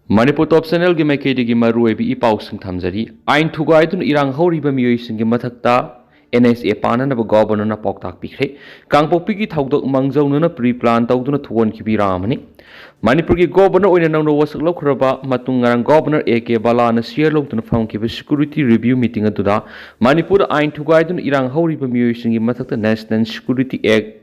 Manipur Top Channel gi maikei gi marui bi ipau sing thamjari ain thugai dun irang hori ba miyoi sing gi mathakta NSA pana na governor na poktak pikre Kangpokpi gi thoudok mangjaonana pre plan tawduna thuon ki bi ramani Manipur gi governor oina nangno wasak lokraba matung ngarang governor AK Bala na share lok tun phang ki security review meeting atuda Manipur ain thugai dun irang hori ba miyoi sing gi mathakta National Security Act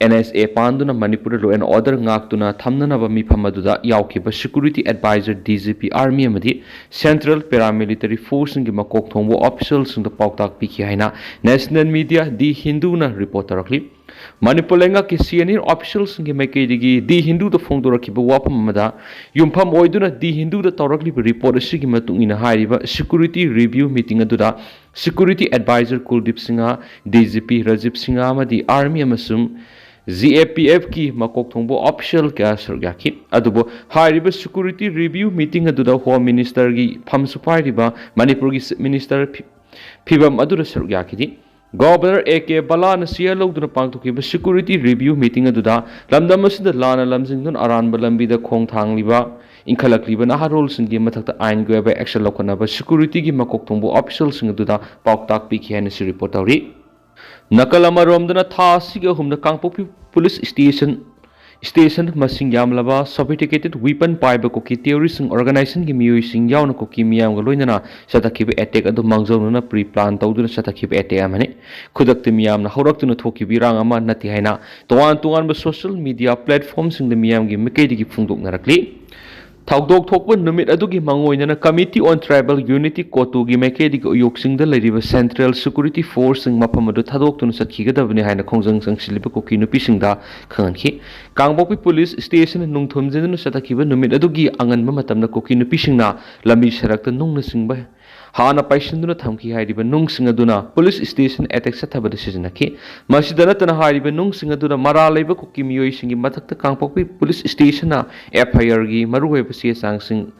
NSA Panduna Manipur Law and Order Ngaktuna Thamnanaba Mipamaduna Yaukiba Security Advisor DGP Army Amadi Central Paramilitary Force in Gimakok Thombo officials in the Pautak Piki Haina National Media Di Hinduna reporter Manipur Lenga ki CNN officials in Gimakedi Di Hindu the Fondораkiba Wapamada Yumpam Oiduna Di Hindu the Torakli report a Sigimatung in a high security review meeting aduda Security Advisor Kuldeep Singha DGP Rajib Singha Amadi Army Amasum ZAPF ki makok thongbo official ka sargyaki adubo hariba security review meeting aduda home minister gi pham supai riba Manipur gi minister phibam adura sargyaki di governor AK Bala na siya logduna pangtoki ba security review meeting aduda lamdam asida lana lamjingdun aran balambi da khong thang liba inkhalakli ba naharol singi mathakta ain go ba action lokana ba security gi makok thongbo official sing aduda paktak pi khena si report awri Nakalama Romdana Thasiga whom the Kangpokpi police station Masing Yamlava sophisticated weapon pipe cookie terrorists organizing using Yawn cookie Miam Galoinana Satakib attack at the Mangjaonana pre plan Taudun Satakib attack Kudak the Miam Horok to Toki Birangama Natihana Tuan social media platforms in the Miam Makedi Funduk Narakli thoudok thokpa numit adugi mangoinana Committee on Tribal Unity Kotu gi maikedi yoksing da leriba Central Security Force sing mapam adu thadok tun satkhigedabni haina khongjang sangsiliba koki nupi singda khanki Kangpokpi Police Station nungthomjenu satakhiba numit adugi anganma matamna koki nupi singna lambi sarakta nungna singba Hana Paishanduna Thamki Hariba Nung Singaduna, Police Station attack Satabada Sijanaki, Masidanatana Hariba Nung Singaduna, Maraleba Kukimio Singi Matak Kangpokpi Police Station, FIRG, Maruepa Sang Sing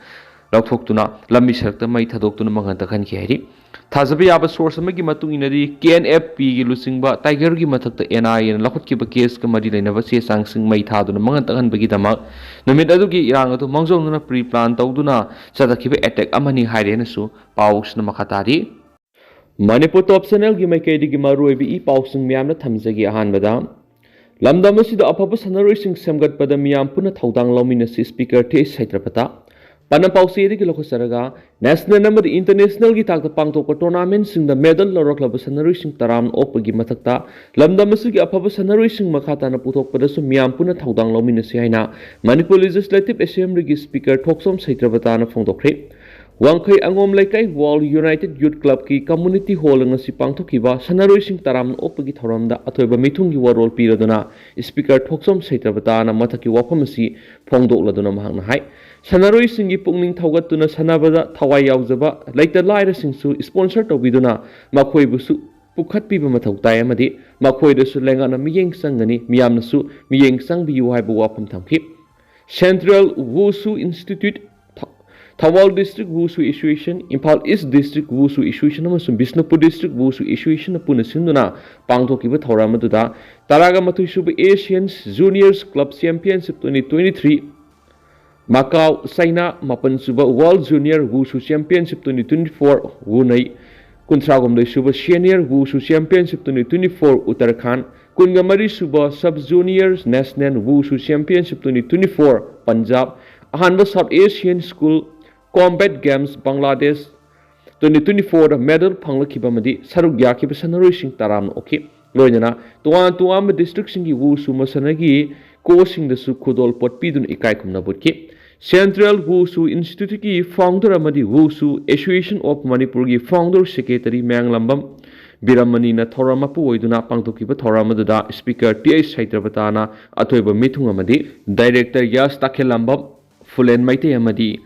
Lauthoktuna, Lamisakta, Maitadokuna Mangantakan Kiri. Thajaba yaba source amagi matung inadi KNF gi Luchingba Tiger gi mathakta NI and lakot ki ba case ka mari lainaba se sangsing mai thaduna mangantakan bagi damak numit adugi irang atu mangjaonana pre plan tawduna sadakhiba attack amani hairena su paus na makhatari Manipur Top Channel gi maikedi gi maruibi I pausing miyamna thamjagi ahanbada lamdam asida afaba sanaroi sing semgat pada miyam puna thaudang lawmina si speaker the saitrapata Panapausi di Kilokosaraga, national number international gitak the Pangtoko tournament sing the medal Lorok Labasanari sing Taram Opagi Matakta, Lamdamasugi Apabasanari sing Makata na Putok Padasu Miampuna Taudang Lominasiana, Manipur Legislative Assembly Speaker Toksom Saitrabatana Fondokre, Wangkai Angom Laikai Wall United Youth Club ki Community Hall ng si Pangtokiba, Sanari sing Taram Opagi Taramda Atoiba Mitungi Warol Piradona, Speaker Toksom Saitrabatana Mataki Wapamasi, Pongdok Laduna Mahanahai. Sanaroi singi pungning thaugatuna sanabada thawai yaujaba laita laira singsu sponsor tawbiduna makhoi busu pukhatpiba mathau tai amadi makhoi dasu lengana miyeng sangani miyamnasu miyeng sangbiyu haiba wafam thamki Central Wushu Institute Thawal District Wushu Association Imphal East District Wushu Association amasung Bisnupur District Wushu Association puna sinduna pangthokiba thoramaduda taraga mathuisuba Asians Juniors Club Championship 2023 Macau, China, Mapan Suba World Junior Wushu Championship 2024 Wunai, Kuntragom de Suba Senior Wushu Championship 2024 Uttarakhand, Kungamari Suba Sub Juniors National Wushu Championship 2024 Punjab, Ahanba South Asian School Combat Games Bangladesh 2024 Medal Panglakibamadi, Saruk Yakiba Sanari Sing Taram Oki, Loyana, Tuan District Singi Wushu Masanagi, Coaching the Sukudol Pot Pidun Ikai Kumnabutki. Central Wushu Institute ki founder amadi Wushu Association of Manipur ki founder secretary Manglambam Biramani na thoramapu oiduna pangtokiba thoramadada speaker TH Saitrabatana atoiba mithung amadi director Yas Takhelambam Fulen Maite amadi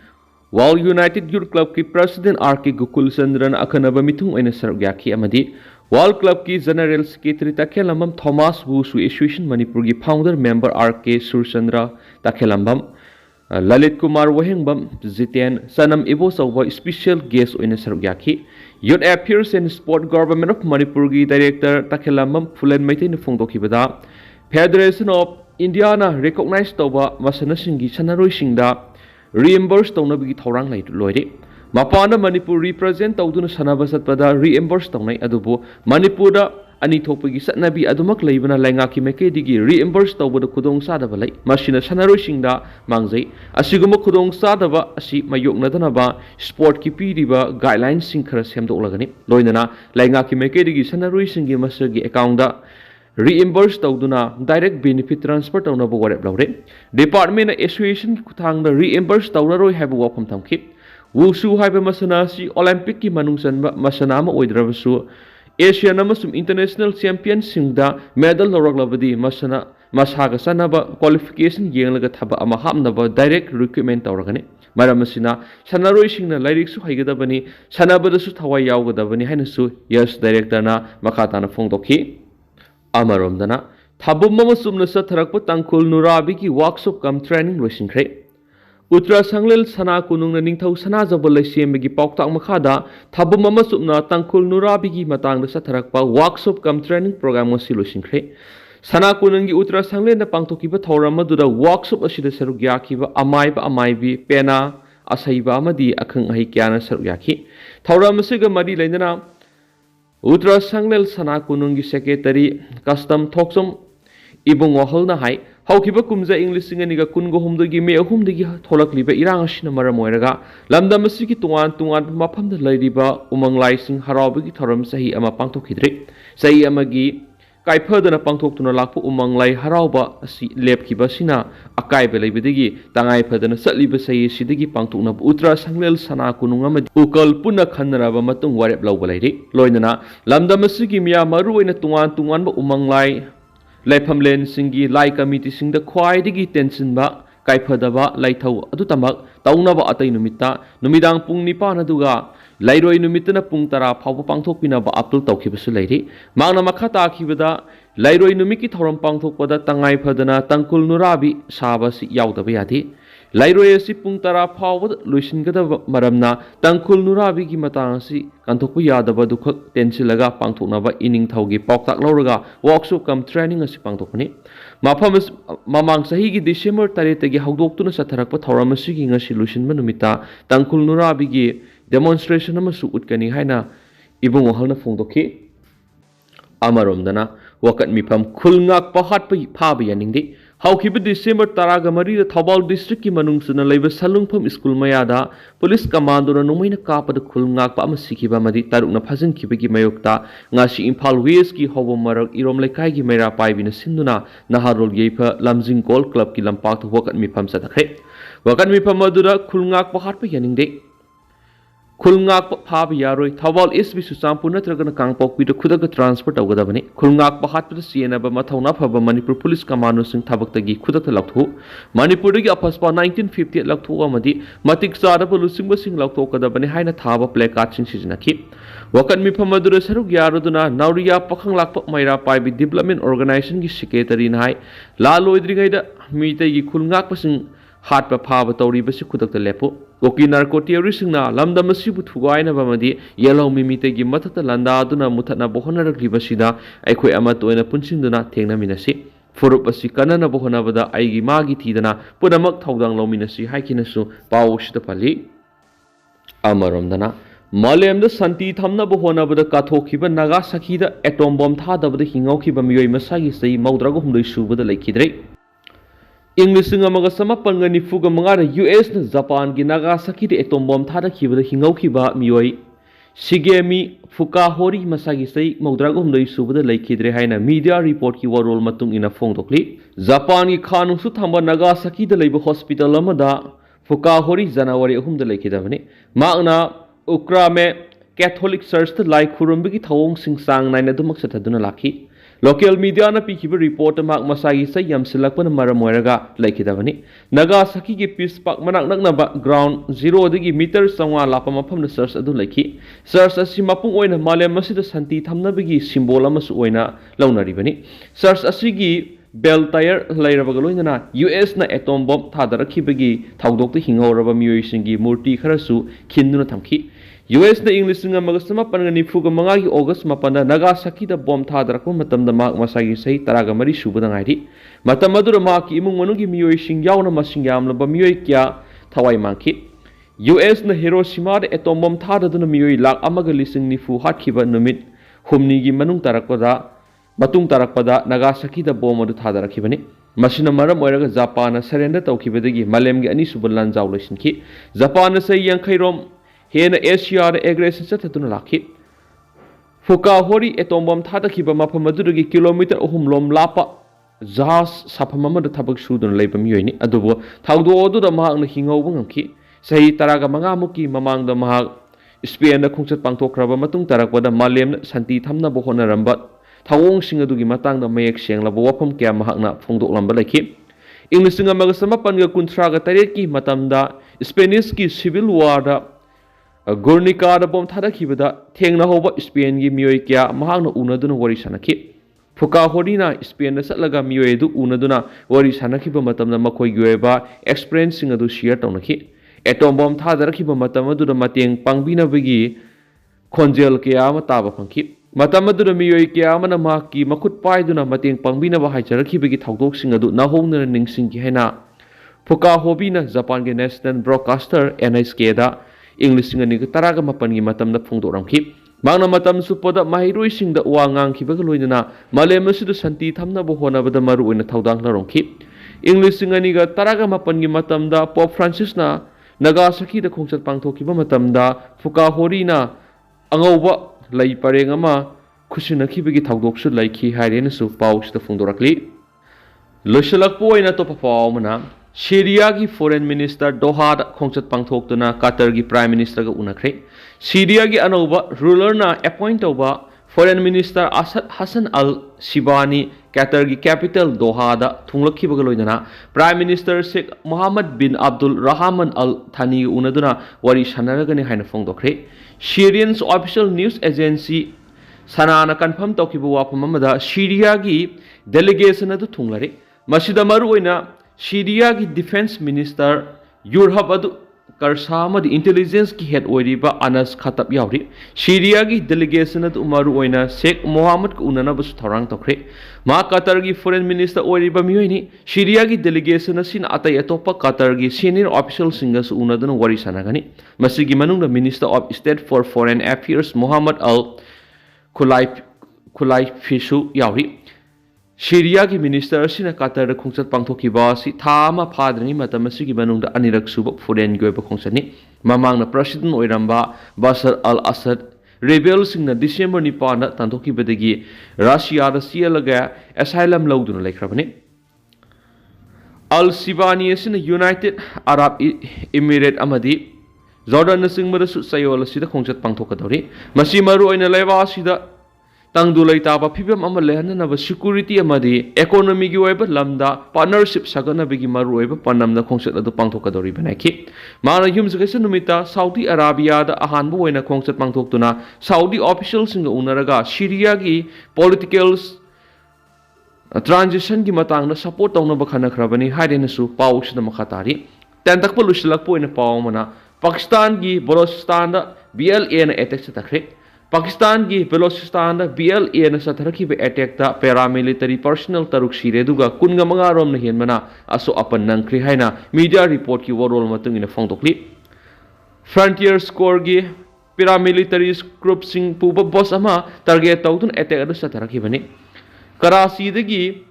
Wall United Youth Club ki president RK Gokul Chandran akhanaba mithung oina sarugyaki amadi Wall Club ki General Secretary Takhelambam Thomas Wushu Association Manipur ki founder member RK Surchandra Takhelambam Lalit Kumar Wahengbam Ziten Sanam Ibo Sawa special guest oina sarugyaki Youth Affairs and Sport Government of Manipur gi Director Takhelambam Fulen Maite ni Fongdokibada Federation of India na recognize toba masana singi sanaroi singda reimburse तौनबगी थौरांग लोइरे मपाना Manipur represent तौदुना सनाबा चतपदा reimburse तौनाई अदुबु मणिपुरदा अनि थोपगी सत्नबी अदुमक लेबना लैंगाकी मेकेदिगी reimburse तौबदा खुदोंग सादबा लै मसिना सनारोइसिंगदा मांगजै असिगुम खुदोंग सादबा असि मयोगनदनबा स्पोर्ट की पीरिबा गाइडलाइंस सिंग खरा सेमदोगलगनि लोइनना लैंगाकी मेकेदिगी सनारोइसिंगी मसगी अकाउंटदा reimburse तौदुना डायरेक्ट बेनिफिट ट्रांसफर तौनबा वरेप लौरे डिपार्टमेंट एसोसिएशन की खुथांगदा reimburse तौनरोइ हाइबा वाफम थमखि वुसु हाइबा मसना असि ओलंपिक की मनुंग चनबा मसना अमा ओइद्रबसु एशियन अमसुम इंटरनेशनल चैंपियनशिपदा मेडल लौरगलबदी मसना मसागा सनबा क्वालिफिकेशन येंगलगा थबा अमा हामनबा डायरेक्ट रिक्रूटमेंट तौरगने मरमसिना सनारोइसिंगना लाइरिकसु हाइगदबनी सनाबदसु थवाइ यावगदबनी हाइनसु यस डायरेक्टरना मखाताना फोंदोखि अमरोमदना थबुम अमसुमना सथरकप तंकुल नुराबी की वर्कशॉप कम ट्रेनिंग लोइसिंख्रे उत्तरा संगलेल सना कुनुंगना निंगथौ सनाजब लैसेमगी पाउताक मखादा थबुम अमसुमना तंकुल नुराबी की मतांगदा सथरकप वर्कशॉप कम ट्रेनिंग प्रोग्राम असी लोइसिंख्रे सना कुनुंगी उत्तरा संगलेना पांगथोकिबा थौरम मदुदा वर्कशॉप असिदा सरुक याखिबा अमाइबा अमाइबी पेना असैबा अमदी अखंग अहि क्याना सरुक याखि थौरम असिगा मरी लैनना उत्तरा संगलेल सना कुनुंगी सेक्रेटरी कस्टम थोक्सम इबुंग वहलना हाई हौखिबा कुमजा इंग्लिशिंग अनिगा कुनगो हुमदगी मे अहुमदगी थोलकलिबा इरांग असिना मरम ओइरगा लमदम असिगी तुआन तुआन मफमदा लैरिबा उमंग लाइसिंग हरावबगी थरम सही अमा पांगथोखिद्रे सही अमगी काइफदना पांगथोक्तुना लाकपु उमंग लाई हरावबा असि लेपखिबसिना अकाइबा लैबदगी तंगाइ फदना सतलिबा सही सिदगी पांगथोकना उत्तरा संगलेल सना कुनुंग अमदि उकल पुना खनरबा मतुंग वारेप लौबा लैरे लोइनना लमदम असिगी मिया मरुओइना तुआन तुआनबा उमंग लाई लाइफमलेन सिंगी लाई कमिटी सिंगदा ख्वाइदगी टेंशनबा काइफदबा लाइथौ अदुतमक तौनबा अतै नुमित्ता नुमिदांग पुंग निपान अदुगा लाइरोइ नुमित्तना पुंग 10 फावबा पांगथोकपिनबा अपील तौखिबसु लैरि मांगना मखा ताखिबदा लाइरोइ नुमिकी थौरम पांगथोकपदा तंगाइ फदना तंकुल नुराबी साबासि यावदबा यादि लाइरोइ असि पुंग 10 फावबा लोइसिनगदबा मरमना तंकुल नुराबी की मतांग असि कांथोकपु यादबा दुखक टेंसिलगा पांगथोकनबा इनिंग थौगी पाउताक लौरगा वर्कशॉप कम ट्रेनिंग असि पांगथोकपनि माफम ममांग सही की December 3 तगी हौदोक्तुना सथरकपा थौरम असिगी ngasi lusinba numita tangkul nurabi gi demonstration amasu utkani haina ibung wahalna phongdokhi amaromdana wakat mifam khulngak pahat pa phaba yaningdi हौखिब डिसेंबर 13 थौबाल डिस्ट्रिक्ट की मनुंगसुना लैब सलुंगफम स्कूल मयादा पुलिस कमांडोना नोमैना कापद खुलंगाकपा अमा सिखिबा मदि तरुकना फजिनखिबगी मयोक्ता ngashi इम्फाल वेस्ट की हौबम मरक इरोम लेखाई की मैरा पाइबिना सिंदुना नहारोल येफा लमजिंग गोल क्लब की लंपाक वकत मिफम सदखरे वकत मिफम मदुरा खुलंगाकपा हाटपा यानिंगदे खुलंगाकपा फाब यारोय थौबाल ईस्ट बि सुचामपु नत्रगना कांगपोकपि खुदक ट्रांसफर तौगदबने खुलंगाकपा हाटपा सियनबा मथौना फबा मणिपुर पुलिस कमांडो सिंह थबक्तगी खुदक लौथु मणिपुरदगी अपस्पा 1958 लौथु अमदि मतिक चादबा लुसिंगबा सिंह लौथोकदबने हाइना थाबा प्लेकार्ड सिंह सिजनखि वकन मिफम मदुरा सरुक यारुदुना नाउरिया पखंग लाकपा मैरा पाइबि डेवलपमेंट ऑर्गेनाइजेशन की सेक्रेटरी नाइ लालोइद्रिगैदा मीतैगी खुलंगाकपा सिंह हाटपा फाब तौरीबसि खुदक लेपु कोकी नार्को टेररिस्टना लमदम असिबु थुगाइनबमदि येलो मिमितेगी मथत लंदादुना मुथना बोहनरक्लिबसिदा अखोय अमतोयना पुनसिंदुना थेंगनमिनसि फुरुप असि कनना बोहनबदा आइगी मागी थीदना पुनमक थौदांग लौमिनसि हाइकिनसु पावसिदा फलि अमरमदना मालेमदा शांति थमनबा होनबदा काथोखिबा नागासाकीदा एटोम बम थादबदा हिंगौखिबा मियोय मसागी सही 93 सुबदा लैखिद्रे इंग्लिश यूएस न जापान की नागासाकी एटोम बम थादखिबदा हिंगौखिबा मियोय शिगेमी फुकाहोरी मसागी सही 93 सुबदा लैखिद्रे हाइना मीडिया रिपोर्ट की वरोल मतुंग इना फोंदोकली जापान की खानुसु थंबा नागासाकी दा लैबा हॉस्पिटल अमदा फुकाहोरी जनवरी 3 दा लैखिदबने मांगना उक्रामे कैथोलिक चर्च लाई खुरुंबगी थवोंग सिंह सांग नाइन दुमक सथदुना लाखी लोकल मीडिया न पीखिबा रिपोर्ट माक मसागी सै यमसिलकपन मरम ओइरगा लैखिदबनी नागासाकी की पीस पाक मनाक नकनबा ग्राउंड 0 दगी मीटर संवा लापा मफम न चर्च अदु लैखि चर्च असि मपुंग ओइना मालेम मसिदा शांति थमनबगी सिंबल अमसु ओइना लौनरिबनी चर्च असिगी बेल टायर लैरबगा लोइना यूएस न एटोम बम थादरखिबगी थौदोक्त हिंगौरबा मियोइसिंगी मूर्ति खरसु खिन्दुना थमखि यूएस न इंग्लिश की ऑगस्ट 4 नागासाकी बॉम थादरक मसागी सही 13 सुबद इमुंग मनुगी मियोइसिंग यावना मसिंग यामलबा मियोइ क्या thawai mangki US na Hiroshima da atom bomb thadaduna miyoi lak amaga lising nifu hatkiba numit humni gi manung tarakpada matung tarakpada Nagasaki da bomb adu thadarakibani masina maram oiraga Japan surrender tawkibadagi malem gi ani subal lanjaw loisinki Japan sai yankhairom hena Asia da aggression chathatuna lakhi Fukuhori atom bomb thadakiba mafam adudagi kilometer ohum lom lapa jahaz safam amada thabak sudun leiba miyoini adubo thawdo odu da mahak na hingauba ngamki sahi taraga manga muki mamang da mahak Spain da khungchat pangthokraba matung tarakpada malem santi thamna bo honaramba thawong sing adugi matang da mayek senglaba wafam kya mahak na phongdoklamba laikhi English nga magasama panga kunthraga taret ki matamda Spanish ki civil war da Guernica da bom thadakibada thengna hoba Spain gi miyoi kya mahak na unaduna wari sanaki Fukuhori na Spain da satlaga miyoi du unaduna wari sanakiba matamda makoi gyoeba experience sing adu share tawnaki atom bomb thadarakiba matam adu da mateng pangbina bagi khonjel kya ma taba phangki matam adu da miyoi kya mana maki makhut paiduna mateng pangbina ba haicharakibagi thawdok sing adu nahongna ningsingki haina Fukuhori na Japan gi national broadcaster NHK da English sing ani taraga mapan gi matam da phongdoramki mangna matam supoda mahiroi sing da wangang kibaga loinana malem su da santi thamna bo hona bada maru oina thawdang na rongki English sing ani ga taraga mapan gi matam da Pope Francis na Nagasaki da khongchat pangthokiba matam da Fukuhori na angauba lai pareng ama khusinakibagi thawdok su laiki hairena su pau su da phongdorakli loisalakpo oina to papaw mana Syria ki foreign minister Doha da khongchat pangthoktuna Qatar ki prime minister ga unakre Syria ki anoba ruler na appoint over foreign minister Asad Hassan al Shibani Qatar ki capital Doha da thunglakhiba ga loinana prime minister Sheikh Mohammed bin Abdul Rahman al Thani unaduna wari sanaraga ni haina phongdokre Syrian's official news agency sanana confirm tawkiba wafam amada Syria ki delegation adu thunglare masida maru oina Syria ki defense minister Yurhab adu Karsama di intelligence ki head oiriba Anas Khatab yauri Syria ki delegation adu maru oina Sheikh Mohammed ku unana basu thorang tokre ma Qatar ki foreign minister oiriba miyoini Syria ki delegation asin atai atopa Qatar ki senior official singas unaduna wari sanagani masigi manungda minister of state for foreign affairs Mohammed al Khulai Fishu yauri Syria ki minister sina Qatar da khongchat pangthokiba si thama phadrangi matam asigi manungda anirak suba foreign goiba khongchani mamang na president oiramba Bashar al-Assad rebel sing na December ni pa na tantokibadagi Russia da sialaga asylum lawduna laikhrabani al-Sibani sina United Arab Emirates amadi Jordan na singmada su sayol sida khongchat pangthokadori masi maru oina laiwa sida Tangdulai taba fibam ama lehana ba security amadi economy gi oiba lamda partnership sagana begi maru oiba panamna khongchat adu pangthokadori banaki mana yumsagasa numita Saudi Arabia da ahanbu oina khongchat pangthoktuna Saudi officials singa unaraga Syria gi political transition gi matang na support tawna ba khana khrabani haidena su pawus na makhatari tantak polusilak po ina pawmana Pakistan gi Balochistan da BLA na attack sa takre Pakistan ki Balochistan da BLA na satharaki be attack da paramilitary personnel taruk sireduga kunga manga rom na hianmana aso apan nangkri haina media report ki warol matung ina phongdokli Frontier Squad ki paramilitary group sing puba boss ama target tawtun attack adu satharaki bani Karachi dagi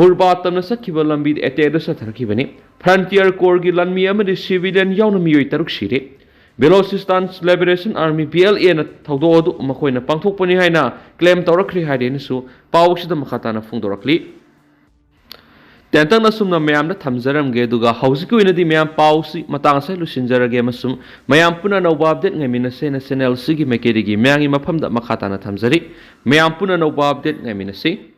burbatam na sakhiba lambi attack adu satharaki bani Frontier Corps ki lanmi amadi civilian yauna miyoi taruk sire Balochistan's Liberation Army BLA na thawdodu makoina pangthokpani haina claim tawrakri haidena su pawsida makhatana phongdorakli tentang na sumna mayam na thamjaramge duga hausiki oinadi mayam pawsi matang sai lusinjarage masum mayam puna nowba update ngaimina se na channel sigi mekerigi mayangi mafamda makhatana thamjari mayam puna nowba update ngaimina se